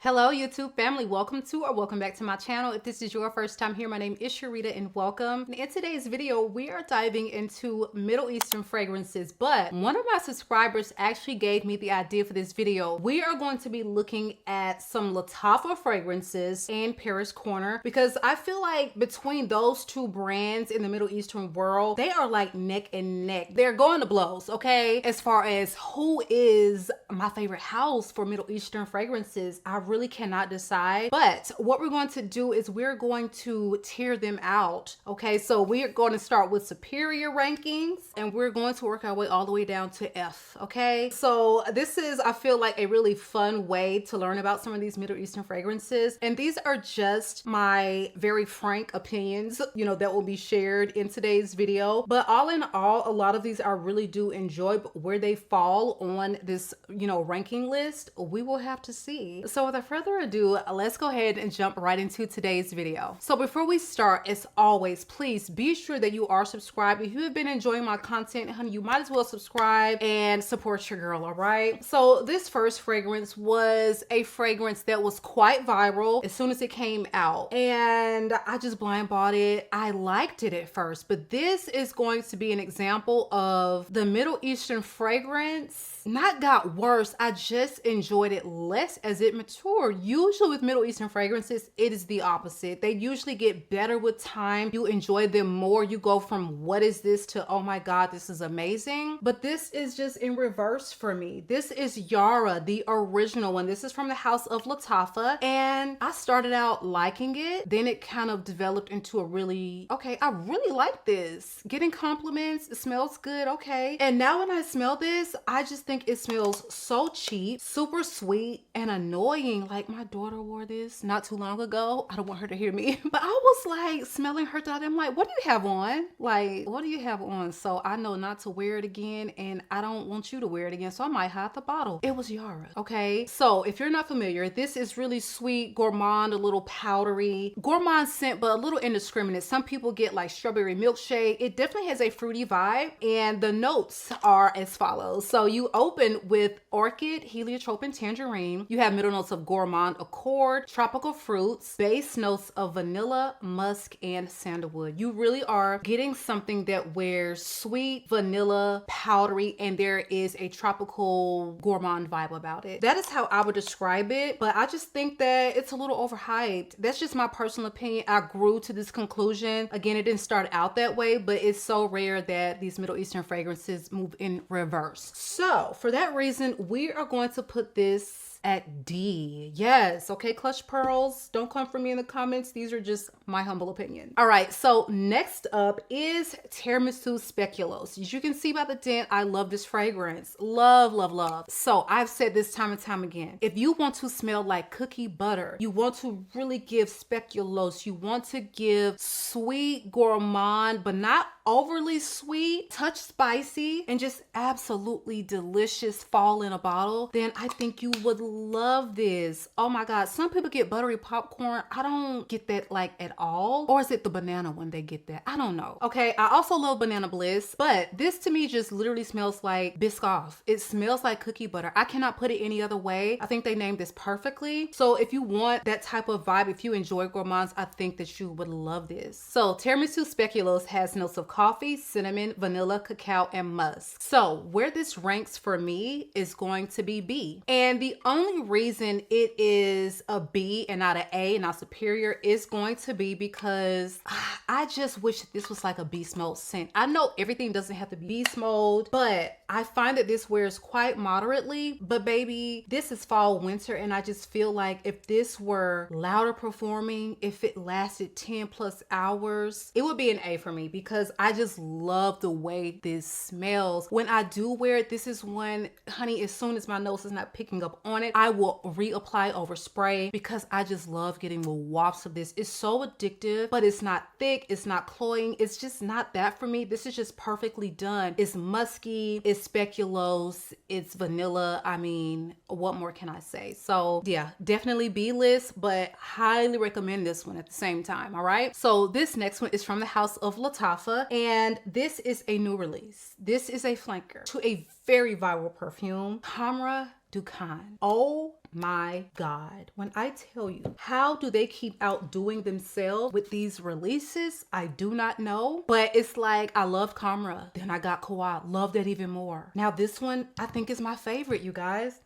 Hello YouTube family, welcome to or welcome back to my channel. If this is your first time here, my name is Sharita and welcome. And in today's video, we are diving into Middle Eastern fragrances, but one of my subscribers actually gave me the idea for this video. We are going to be looking at some Lattafa fragrances and Paris Corner because I feel like between those two brands in the Middle Eastern world, they are like neck and neck. They're going to blows, okay? As far as who is my favorite house for Middle Eastern fragrances, I really cannot decide, but what we're going to do is we're going to tier them out. Okay, so we're going to start with superior rankings and we're going to work our way all the way down to F. Okay, so this is, I feel like, a really fun way to learn about some of these Middle Eastern fragrances, and these are just my very frank opinions, you know, that will be shared in today's video. But all in all, a lot of these I really do enjoy, but where they fall on this, you know, ranking list, we will have to see. So without further ado, let's go ahead and jump right into today's video. So before we start, as always, please be sure that you are subscribed. If you have been enjoying my content, honey, you might as well subscribe and support your girl, all right? So this first fragrance was a fragrance that was quite viral as soon as it came out, and I just blind bought it. I liked it at first, but this is going to be an example of the Middle Eastern fragrance not got worse, I just enjoyed it less as it matured. Usually with Middle Eastern fragrances, it is the opposite. They usually get better with time. You enjoy them more. You go from what is this to oh my god, this is amazing. But this is just in reverse for me. This is Yara, the original one. This is from the house of Lattafa, and I started out liking it. Then it kind of developed into a really, okay, I really like this. Getting compliments, it smells good, okay. And now when I smell this, I just think it smells so cheap, super sweet, and annoying. Like my daughter wore this not too long ago. I don't want her to hear me, but I was like smelling her thought. I'm like, what do you have on? Like, what do you have on? So I know not to wear it again, and I don't want you to wear it again. So I might hide the bottle. It was Yara, okay? So if you're not familiar, this is really sweet, gourmand, a little powdery, gourmand scent, but a little indiscriminate. Some people get like strawberry milkshake. It definitely has a fruity vibe, and the notes are as follows. So you open with orchid, heliotrope, and tangerine. You have middle notes of gourmand, accord, tropical fruits, base notes of vanilla, musk, and sandalwood. You really are getting something that wears sweet, vanilla, powdery, and there is a tropical gourmand vibe about it. That is how I would describe it, but I just think that it's a little overhyped. That's just my personal opinion. I grew to this conclusion. Again, it didn't start out that way, but it's so rare that these Middle Eastern fragrances move in reverse. So for that reason, we are going to put this at D. Yes, okay, clutch pearls, don't come for me in the comments. These are just my humble opinion. All right, so next up is Terramisu Speculos. As you can see by the dent, I love this fragrance. Love, love, love. So I've said this time and time again, if you want to smell like cookie butter, you want to really give speculoos, you want to give sweet gourmand, but not overly sweet, touch spicy, and just absolutely delicious fall in a bottle, then I think you would love this. Oh my god, some people get buttery popcorn. I don't get that like at all. Or is it the banana when they get that? I don't know. Okay, I also love Banana Bliss, but this to me just literally smells like Biscoff. It smells like cookie butter. I cannot put it any other way. I think they named this perfectly. So if you want that type of vibe, if you enjoy gourmands, I think that you would love this. So Terramisu Speculos has notes of coffee, cinnamon, vanilla, cacao, and musk. So where this ranks for me is going to be B. And the only reason it is a B and not an A, not superior, is going to be because I just wish that this was like a beast mode scent. I know everything doesn't have to be beast mode, but I find that this wears quite moderately. But baby, this is fall, winter, and I just feel like if this were louder performing, if it lasted 10 plus hours, it would be an A for me because I just love the way this smells. When I do wear it, this is when, honey, as soon as my nose is not picking up on it, I will reapply over spray because I just love getting the wafts of this. It's so addictive, but it's not thick, it's not cloying, it's just not that for me. This is just perfectly done. It's musky, it's speculoos, it's vanilla. I mean, what more can I say? So yeah, definitely B list, but highly recommend this one at the same time. All right, so this next one is from the house of Lattafa, and this is a new release. This is a flanker to a very viral perfume, Hamra Dukan. Oh my God, when I tell you, how do they keep outdoing themselves with these releases? I do not know, but it's like, I love KHAMRA, then I got Kawhi, love that even more. Now this one I think is my favorite, you guys.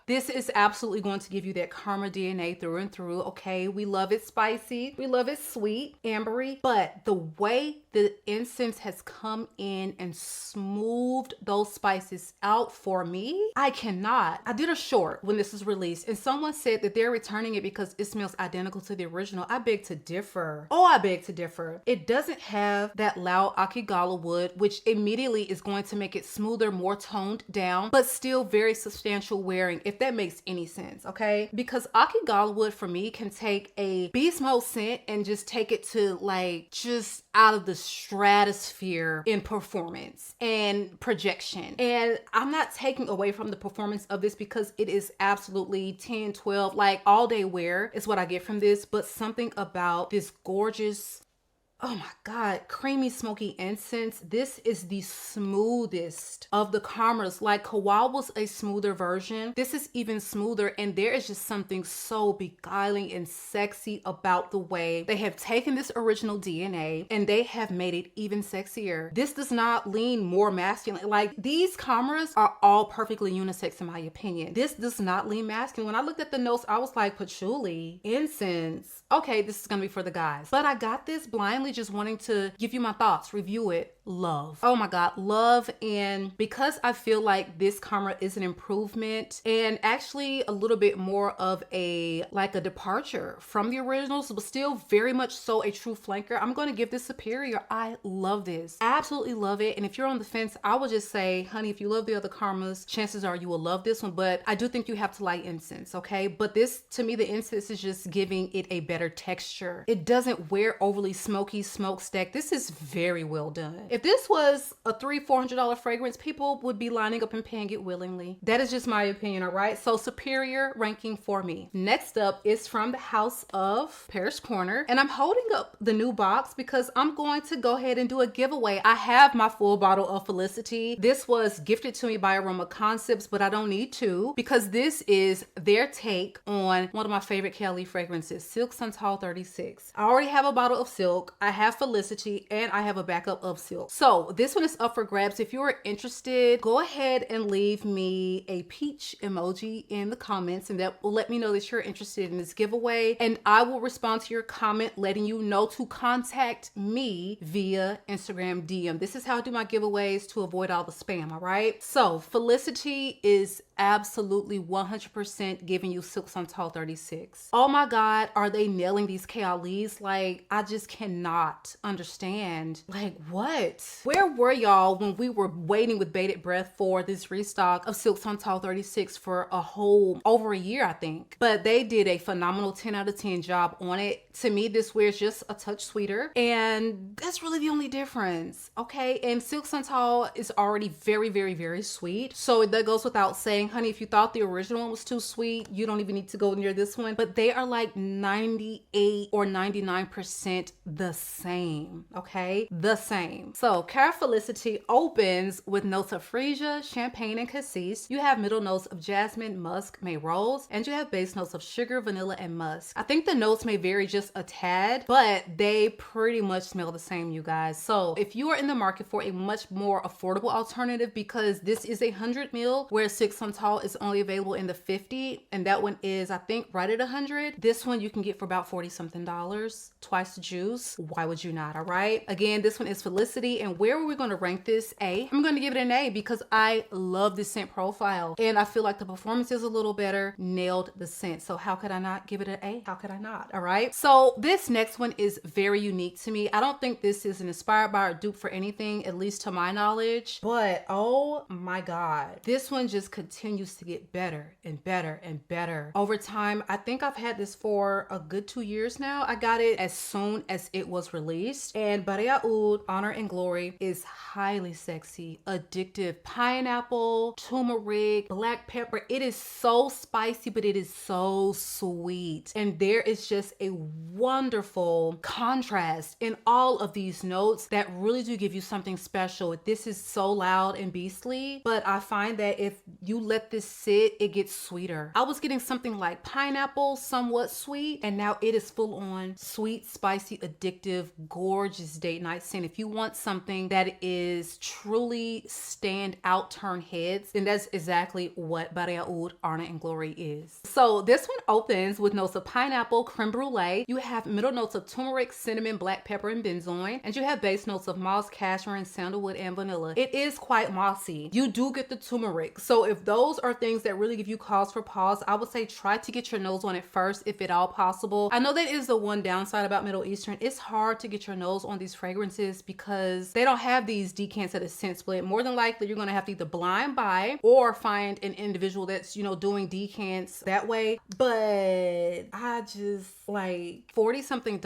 This is absolutely going to give you that KHAMRA DNA through and through. Okay, we love it spicy, we love it sweet, ambery, but the way the incense has come in and smoothed those spices out for me, I cannot. I did a short when this was released and someone said that they're returning it because it smells identical to the original. I beg to differ. Oh, I beg to differ. It doesn't have that loud akigala wood, which immediately is going to make it smoother, more toned down, but still very substantial wearing, if that makes any sense, okay? Because akigala wood for me can take a beast mode scent and just take it to like just out of the stratosphere in performance and projection. And I'm not taking away from the performance of this because it is absolutely 10, 12, like all day wear is what I get from this, but something about this gorgeous, oh my God, creamy smoky incense. This is the smoothest of the KHAMRAs. Like Kawhi was a smoother version. This is even smoother, and there is just something so beguiling and sexy about the way they have taken this original DNA and they have made it even sexier. This does not lean more masculine. Like these KHAMRAs are all perfectly unisex in my opinion. This does not lean masculine. When I looked at the notes, I was like, patchouli, incense. Okay, this is gonna be for the guys. But I got this blindly just wanting to give you my thoughts, review it. Love. Oh my God, love. And because I feel like this KHAMRA is an improvement and actually a little bit more of a like a departure from the originals, but still very much so a true flanker, I'm going to give this superior. I love this, absolutely love it. And if you're on the fence, I would just say, honey, if you love the other KHAMRAs, chances are you will love this one. But I do think you have to like incense, okay? But this, to me, the incense is just giving it a better texture. It doesn't wear overly smoky smokestack. This is very well done. If this was a $300-400 fragrance, people would be lining up and paying it willingly. That is just my opinion, all right? So superior ranking for me. Next up is from the house of Paris Corner, and I'm holding up the new box because I'm going to go ahead and do a giveaway. I have my full bottle of Felicity. This was gifted to me by Aroma Concepts, but I don't need to because this is their take on one of my favorite Cali fragrances, Silk Santal 36. I already have a bottle of Silk, I have Felicity, and I have a backup of Silk. So this one is up for grabs. If you are interested, go ahead and leave me a peach emoji in the comments, and that will let me know that you're interested in this giveaway, and I will respond to your comment letting you know to contact me via Instagram DM. This is how I do my giveaways to avoid all the spam, all right? So Felicity is absolutely 100% giving you Silk Santal 36. Oh my God, are they nailing these KLEs? Like, I just cannot understand. Like, what? Where were y'all when we were waiting with bated breath for this restock of Silk Santal 36 for a whole over a year, I think? But they did a phenomenal 10 out of 10 job on it. To me, this wears just a touch sweeter, and that's really the only difference, okay? And Silk Santal is already very, very, very sweet. So that goes without saying, honey, if you thought the original one was too sweet, you don't even need to go near this one. But they are like 98 or 99% the same, okay? The same. So Cara Felicity opens with notes of freesia, champagne, and cassis. You have middle notes of jasmine, musk, may rose, and you have base notes of sugar, vanilla, and musk. I think the notes may vary just a tad, but they pretty much smell the same, you guys. So if you are in the market for a much more affordable alternative, because this is 100 ml, where Silk Santal is only available in the 50, and that one is, I think, right at 100. This one you can get for about 40 something dollars, twice the juice. Why would you not? All right. Again, this one is Felicity, and where are we going to rank this? I'm going to give it an A because I love the scent profile, and I feel like the performance is a little better. Nailed the scent. So how could I not give it an A? How could I not? All right. So this next one is very unique to me. I don't think this is an inspired by or dupe for anything, at least to my knowledge, but oh my God, this one just continues to get better and better and better over time. I think I've had this for a good 2 years now. I got it as soon as it was released, and Barea Oud Honor and Glory Glory is highly sexy, addictive. Pineapple, turmeric, black pepper. It is so spicy, but it is so sweet. And there is just a wonderful contrast in all of these notes that really do give you something special. This is so loud and beastly, but I find that if you let this sit, it gets sweeter. I was getting something like pineapple, somewhat sweet, and now it is full on sweet, spicy, addictive, gorgeous date night scent. If you want something that is truly stand out, turn heads, then that's exactly what Body Oud, Arna and Glory is. So this one opens with notes of pineapple, creme brulee. You have middle notes of turmeric, cinnamon, black pepper, and benzoin, and you have base notes of moss, cashmere, sandalwood, and vanilla. It is quite mossy. You do get the turmeric. So if those are things that really give you cause for pause, I would say try to get your nose on it first if at all possible. I know that is the one downside about Middle Eastern. It's hard to get your nose on these fragrances because they don't have these decants at a scent split. More than likely, you're gonna have to either blind buy or find an individual that's, you know, doing decants that way. But I just like $40 something.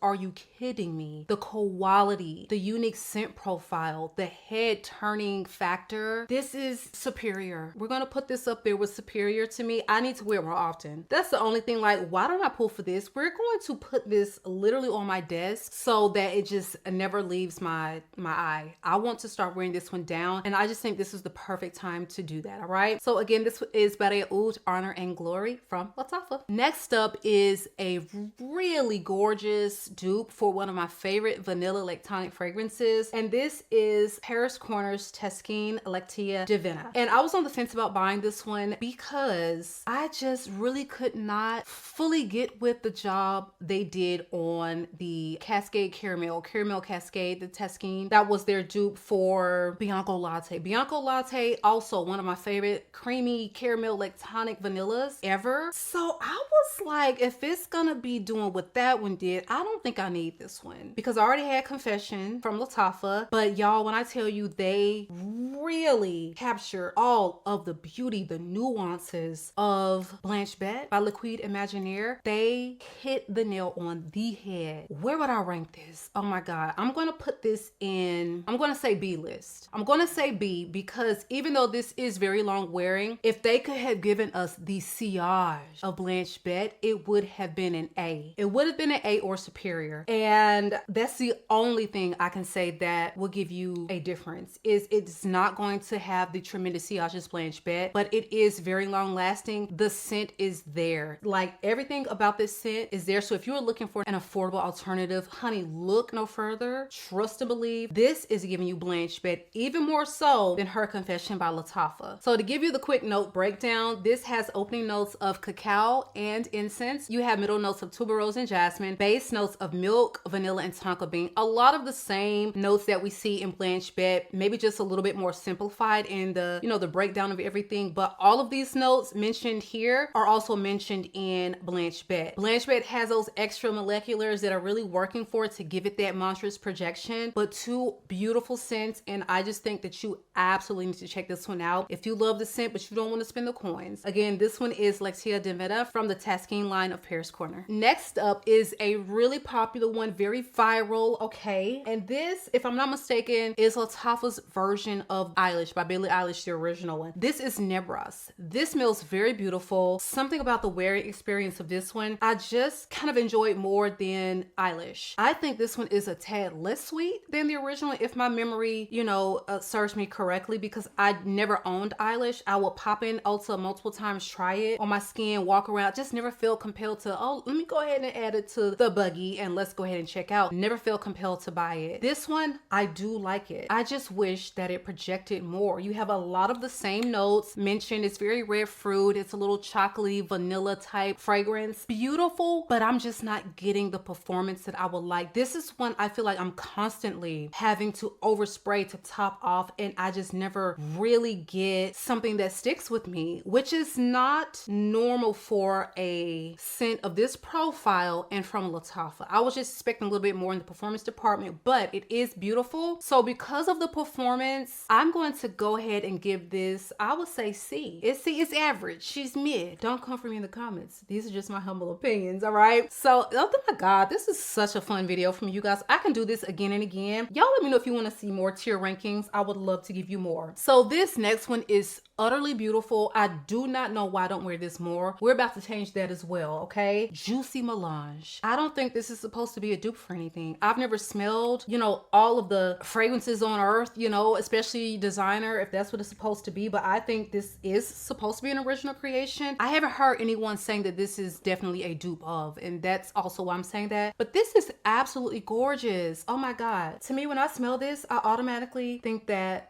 Are you kidding me? The quality, the unique scent profile, the head turning factor. This is superior. We're gonna put this up there with superior to me. I need to wear it more often. That's the only thing. Like, why don't I pull for this? We're going to put this literally on my desk so that it just never leaves my eye. I want to start wearing this one down, and I just think this is the perfect time to do that. All right. So again, this is Body Oud, Honor and Glory from Lattafa. Next up is a really gorgeous dupe for one of my favorite vanilla electronic fragrances, and this is Paris Corner's Tesquin LACTEA DIVINA. And I was on the fence about buying this one because I just really could not fully get with the job they did on the Cascade Caramel Cascade, the Tesquin. That was their dupe for Bianco Latte. Bianco Latte, also one of my favorite creamy caramel electronic vanillas ever. So I was like, if it's gonna be doing what that one did, I don't think I need this one because I already had Confession from Lattafa. But y'all, when I tell you, they really capture all of the beauty, the nuances of Blanche Bête by Liquide Imaginaire. They hit the nail on the head. Where would I rank this? Oh my God. I'm going to put this in, I'm going to say B list. I'm going to say B because even though this is very long wearing, if they could have given us the sillage of Blanche Bête, it would have been an A. It would have been an A or superior. And that's the only thing I can say that will give you a difference. Is it's not going to have the tremendous sillage as Blanche Bête, but it is very long lasting. The scent is there. Like, everything about this scent is there. So if you're looking for an affordable alternative, honey, look no further. Trust and believe. This is giving you Blanche Bête even more so than her Confession by Lattafa. So to give you the quick note breakdown, this has opening notes of cacao and incense. You have middle notes of tuberose and jasmine, base notes of milk, vanilla, and tonka bean. A lot of the same notes that we see in Blanche Bête, maybe just a little bit more simplified in the, you know, the breakdown of everything. But all of these notes mentioned here are also mentioned in Blanche Bête. Blanche Bête has those extra moleculars that are really working for it to give it that monstrous projection, but two beautiful scents. And I just think that you absolutely need to check this one out if you love the scent but you don't want to spend the coins. Again, this one is LACTEA DIVINA from the Tesquin line of Paris Corner. Next up is a really popular one, very viral, okay? And this, if I'm not mistaken, is Lattafa's version of Eyish by Billie Eilish, the original one. This is NEBRAS. This smells very beautiful. Something about the wearing experience of this one, I just kind of enjoyed more than Eyish. I think this one is a tad less sweet than the original, if my memory, you know, serves me correctly, because I never owned Eyish. I will pop in Ulta multiple times, try it on my skin, walk around, just never feel compelled to, oh, let me go ahead and add it to the buggy and let's go ahead and check out. Never feel compelled to buy it. This one, I do like it. I just wish that it projected more. You have a lot of the same notes mentioned. It's very red fruit. It's a little chocolatey, vanilla type fragrance. Beautiful, but I'm just not getting the performance that I would like. This is one I feel like I'm constantly having to overspray to top off, and I just never really get something that sticks with me, which is not normal for a scent of this profile and from Lattafa. I was just expecting a little bit more in the performance department, but it is beautiful. So because of the performance, I'm going to go ahead and give this, I would say C. It's average. She's mid. Don't come for me in the comments. These are just my humble opinions, all right? So, oh my God, this is such a fun video from you guys. I can do this again and again. can. Y'all let me know if you want to see more tier rankings. I would love to give you more. So this next one is utterly beautiful. I do not know why I don't wear this more. We're about to change that as well, okay? Juicy Melange. I don't think this is supposed to be a dupe for anything. I've never smelled, you know, all of the fragrances on earth, you know, especially designer, if that's what it's supposed to be, but I think this is supposed to be an original creation. I haven't heard anyone saying that this is definitely a dupe of, and that's also why I'm saying that. But this is absolutely gorgeous. Oh my God. To me, when I smell this, I automatically think that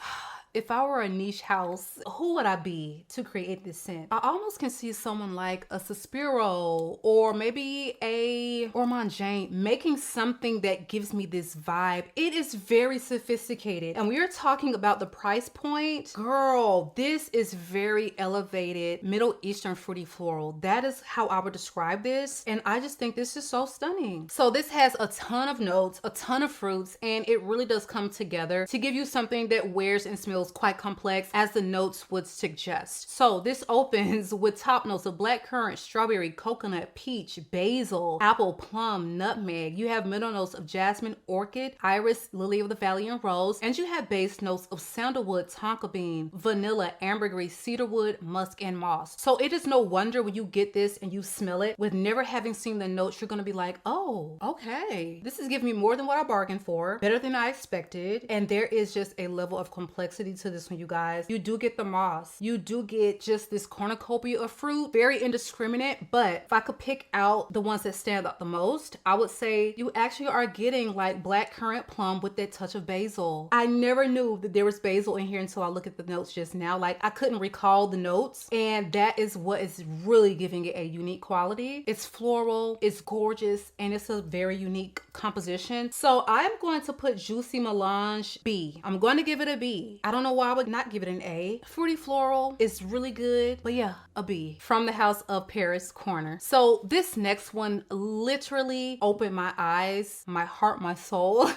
if I were a niche house, who would I be to create this scent? I almost can see someone like a Suspiro or maybe a Malange making something that gives me this vibe. It is very sophisticated. And we are talking about the price point. Girl, this is very elevated Middle Eastern fruity floral. That is how I would describe this. And I just think this is so stunning. So this has a ton of notes, a ton of fruits, and it really does come together to give you something that wears and smells quite complex as the notes would suggest. So this opens with top notes of blackcurrant, strawberry, coconut, peach, basil, apple, plum, nutmeg. You have middle notes of jasmine, orchid, iris, lily of the valley, and rose. And you have base notes of sandalwood, tonka bean, vanilla, ambergris, cedarwood, musk, and moss. So it is no wonder when you get this and you smell it with never having seen the notes, you're gonna be like, oh, okay, this is giving me more than what I bargained for, better than I expected. And there is just a level of complexity to this one, you guys. You do get the moss. You do get just this cornucopia of fruit, very indiscriminate. But if I could pick out the ones that stand out the most, I would say you actually are getting like blackcurrant plum with that touch of basil. I never knew that there was basil in here until I looked at the notes just now. Like I couldn't recall the notes, and that is what is really giving it a unique quality. It's floral, it's gorgeous, and it's a very unique composition. So I'm going to put Juicy Melange B. I'm going to give it a B. I don't know why I would not give it an A. Fruity floral is really good, but yeah, a B from the house of Paris Corner. So this next one literally opened my eyes, my heart, my soul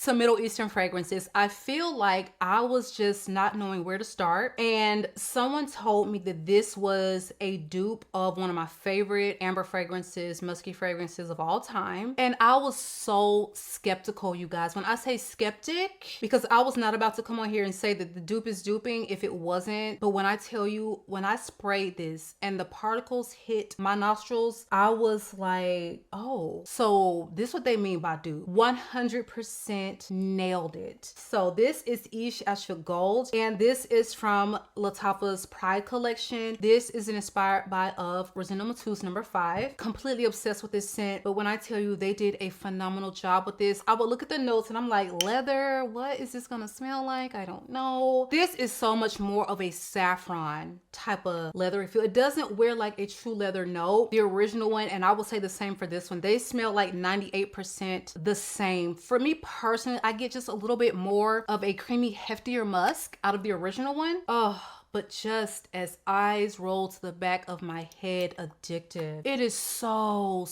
to Middle Eastern fragrances. I feel like I was just not knowing where to start, and someone told me that this was a dupe of one of my favorite amber fragrances, musky fragrances of all time. And I was so skeptical, you guys. When I say skeptic, because I was not about to come on here and say that the dupe is duping if it wasn't. But when I tell you, when I sprayed this and the particles hit my nostrils, I was like, oh, so this is what they mean by dupe. 100% nailed it. So this is Eyish Asha Gold, and this is from Lattafa's Pride collection. This is inspired by of Rosina Matouse number 5. Completely obsessed with this scent, but when I tell you they did a phenomenal job with this, I would look at the notes and I'm like, leather, what is this gonna smell like? I don't know. This is so much more of a saffron type of leather feel. It doesn't wear like a true leather note. The original one, and I will say the same for this one, they smell like 98% the same. For me personally, I get just a little bit more of a creamy, heftier musk out of the original one. Oh, but just as eyes roll to the back of my head, addictive. It is so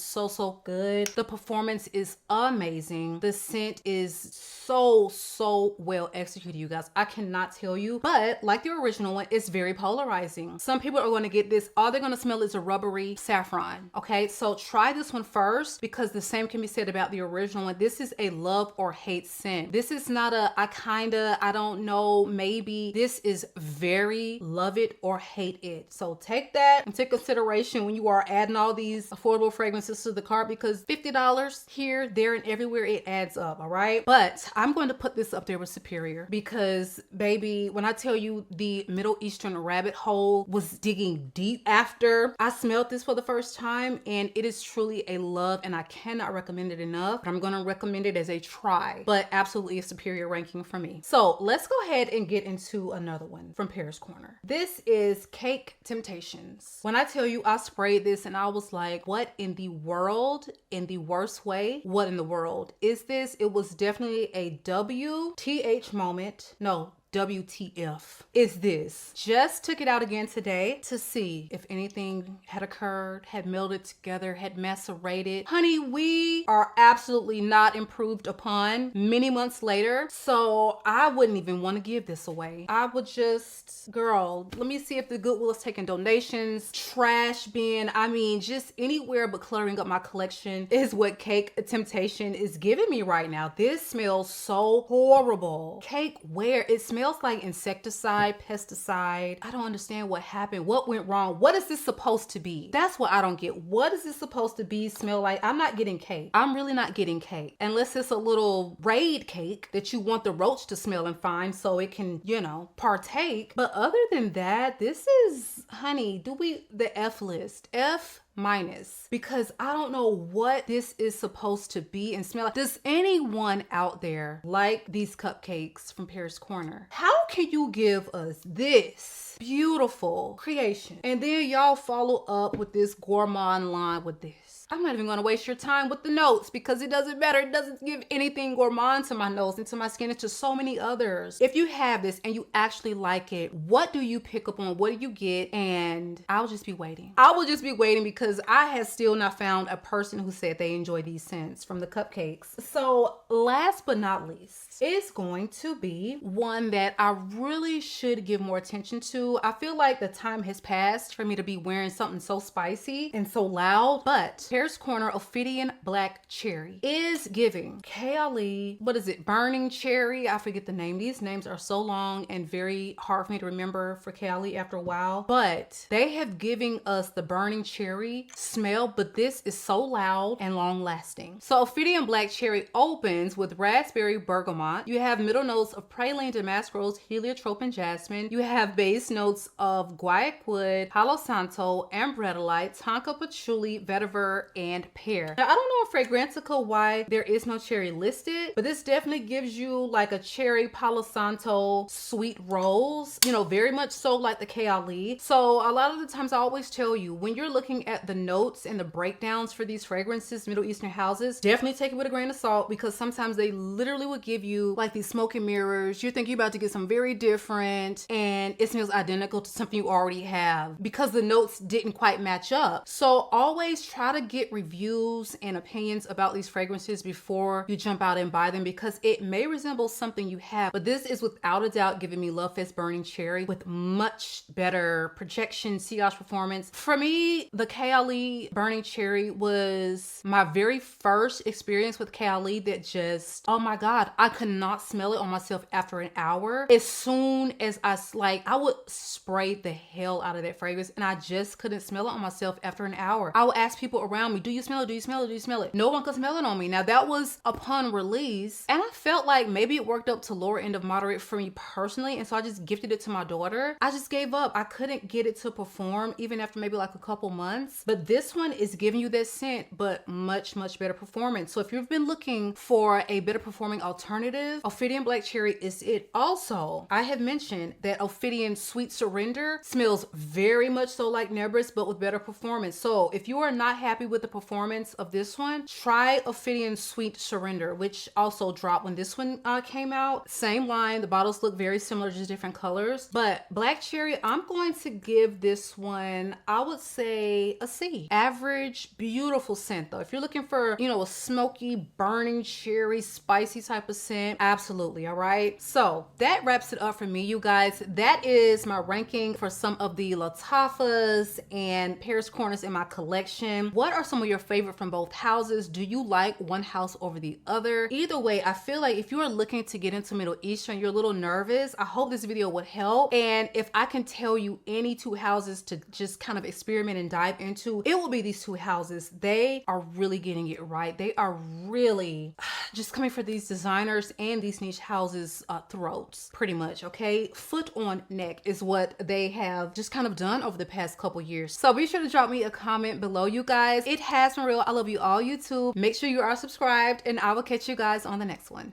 good. The performance is amazing. The scent is so well executed, you guys. I cannot tell you, but like the original one, it's very polarizing. Some people are going to get this, all they're going to smell is a rubbery saffron. Okay, so try this one first, because the same can be said about the original one. This is a love or hate scent. This is not a I don't know, maybe. This is very love it or hate it. So take that into consideration when you are adding all these affordable fragrances to the cart, because $50 here, there, and everywhere, it adds up. All right, but I'm going to put this up there with Superior, because baby, when I tell you the Middle Eastern rabbit hole was digging deep after I smelled this for the first time, and it is truly a love, and I cannot recommend it enough. But I'm going to recommend it as a try, but absolutely a Superior ranking for me. So let's go ahead and get into another one from Paris Corner. This is Cake Temptations. When I tell you I sprayed this and I was like, what in the world, in the worst way, what in the world is this? It was definitely a WTH moment. No, WTF is this? Just took it out again today to see if anything had occurred, had melded together, had macerated. Honey, we are absolutely not improved upon many months later. So I wouldn't even want to give this away. I would just, girl, let me see if the Goodwill is taking donations, trash bin. I mean, just anywhere but cluttering up my collection is what Cake Temptation is giving me right now. This smells so horrible. Cake where? It smells like insecticide, pesticide. I don't understand what happened. What went wrong? What is this supposed to be? That's what I don't get. What is this supposed to be, smell like? I'm not getting cake. I'm really not getting cake. Unless it's a little raid cake that you want the roach to smell and find so it can, you know, partake. But other than that, this is, honey, the F list. F minus, because I don't know what this is supposed to be and smell like. Does anyone out there like these cupcakes from Paris Corner? How can you give us this beautiful creation and then y'all follow up with this gourmand line with this? I'm not even going to waste your time with the notes because it doesn't matter. It doesn't give anything gourmand to my nose and to my skin and to so many others. If you have this and you actually like it, what do you pick up on? What do you get? And I'll just be waiting. I will just be waiting because I have still not found a person who said they enjoy these scents from the cupcakes. So last but not least is going to be one that I really should give more attention to. I feel like the time has passed for me to be wearing something so spicy and so loud, but Paris Corner Ophidian Black Cherry is giving KLE, what is it? Burning Cherry. I forget the name. These names are so long and very hard for me to remember for KLE after a while, but they have given us the Burning Cherry smell, but this is so loud and long lasting. So Ophidian Black Cherry opens with raspberry bergamot. You have middle notes of praline, damask rose, heliotrope, and jasmine. You have base notes of guaiac wood, palo santo, ambretolite, tonka patchouli, vetiver, and pear. Now, I don't know in Fragrantica why there is no cherry listed, but this definitely gives you like a cherry palo santo sweet rose, you know, very much so like the KLE. So a lot of the times I always tell you, when you're looking at the notes and the breakdowns for these fragrances, Middle Eastern houses, definitely take it with a grain of salt because sometimes they literally will give you like these smoke and mirrors. You think you're about to get some very different and it smells identical to something you already have because the notes didn't quite match up. So always try to get reviews and opinions about these fragrances before you jump out and buy them because it may resemble something you have, but this is without a doubt giving me Love Fest Burning Cherry with much better projection, sillage performance. For me, the KLE Burning Cherry was my very first experience with KLE that just, oh my God, I could not smell it on myself after an hour. As soon as I would spray the hell out of that fragrance and I just couldn't smell it on myself after an hour. I would ask people around me, do you smell it? Do you smell it? Do you smell it? No one could smell it on me. Now that was upon release and I felt like maybe it worked up to lower end of moderate for me personally, and so I just gifted it to my daughter. I just gave up. I couldn't get it to perform even after maybe like a couple months, but this one is giving you that scent but much better performance. So if you've been looking for a better performing alternative, Ophidian Black Cherry is it. Also, I have mentioned that Ophidian Sweet Surrender smells very much so like NEBRAS but with better performance. So if you are not happy with the performance of this one, try Ophidian Sweet Surrender, which also dropped when this one came out. Same line, the bottles look very similar, just different colors. But Black Cherry, I'm going to give this one, I would say a C. Average, beautiful scent though. If you're looking for, you know, a smoky, burning cherry, spicy type of scent, absolutely, all right? So that wraps it up for me, you guys. That is my ranking for some of the Lattafas and Paris Corners in my collection. What are some of your favorite from both houses? Do you like one house over the other? Either way, I feel like if you are looking to get into Middle Eastern, you're a little nervous, I hope this video would help. And if I can tell you any two houses to just kind of experiment and dive into, it will be these two houses. They are really getting it right. They are really just coming for these designers and these niche houses throats, pretty much, okay? Foot on neck is what they have just kind of done over the past couple years. So be sure to drop me a comment below, you guys. It has been real. I love you all, YouTube. Make sure you are subscribed and I will catch you guys on the next one.